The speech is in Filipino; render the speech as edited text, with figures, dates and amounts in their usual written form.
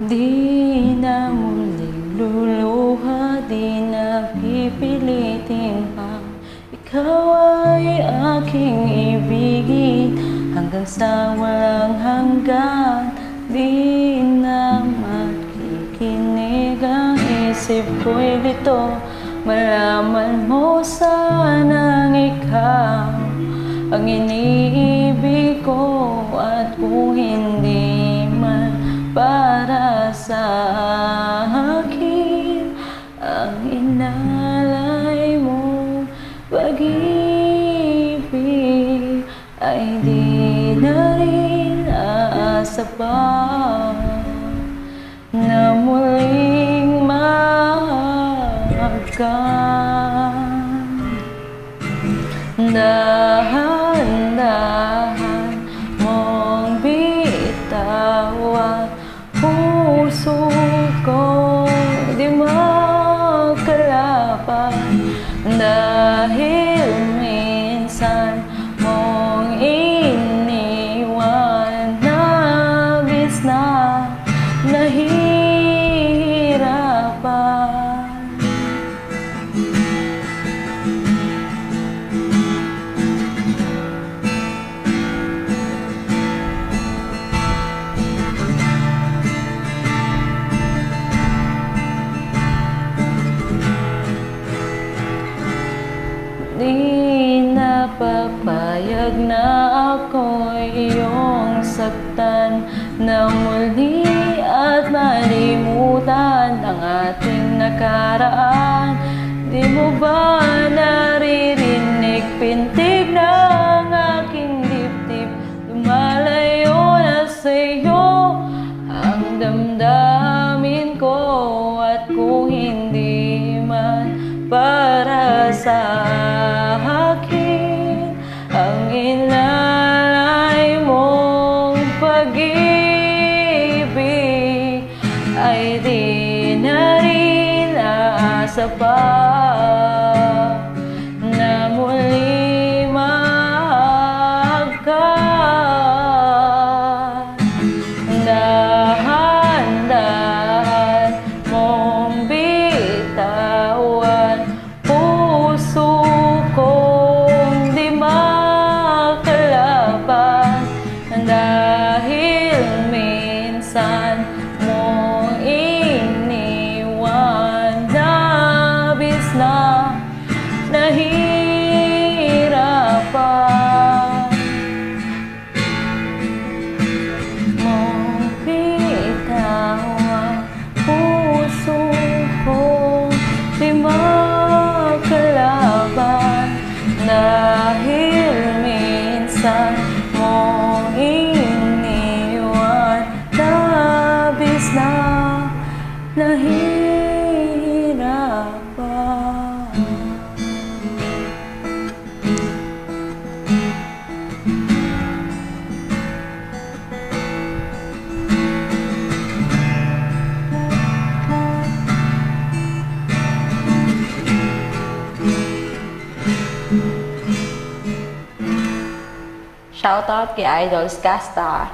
Di na muling luluha, di na pipilitin pa. Ikaw ay aking ibigin hanggang sa walang hanggan. Di na makikinig ang isip ko'y lito. Malaman mo sanang ikaw ang iniibig ko, at kung hindi man para sa akin ang inalay mo pag-ibig, ay di na rin aasa pa na muling mahal ka. Dahan-dahan mong bitawan, puso ko di makalaban. Dahil minsan mong iniwan, nabis na nahihirapan. Di na papayag na ako'y iyong saktan na muli at malimutan ang ating nakaraan. Di mo ba naririnig pintig ng aking dibdib? Lumalayo na sa'yo ang damdamin ko, at kung hindi man para sa akin ang inalay mong pag-ibig, ay di na rin aasa pa na muli mahal ka. Dahan-dahan mong bitawan, puso kong di makalaban. Dahil minsan mong iniwan, nabis na nahihirapan. Mong bitawan, puso kong di makalaban. Dahil minsan mong iniwan, nabis na nahihirapan. Shoutout kay Idol Skastar.